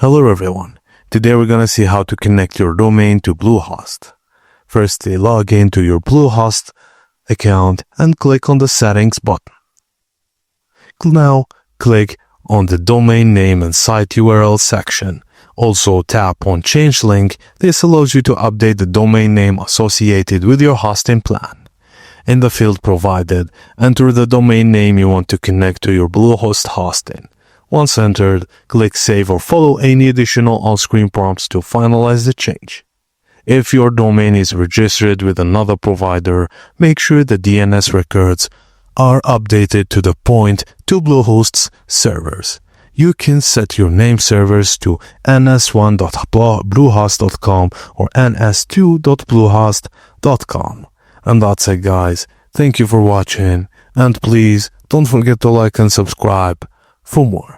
Hello everyone, today we're gonna see how to connect your domain to Bluehost. Firstly, log into your Bluehost account and click on the settings button. Now click on the domain name and site URL section. Also tap on change link. This allows you to update the domain name associated with your hosting plan. In the field provided, enter the domain name you want to connect to your Bluehost hosting. Once entered, click Save or follow any additional on-screen prompts to finalize the change. If your domain is registered with another provider, make sure the DNS records are updated to the point to Bluehost's servers. You can set your nameservers to ns1.bluehost.com or ns2.bluehost.com. And that's it, guys. Thank you for watching, and please don't forget to like and subscribe for more.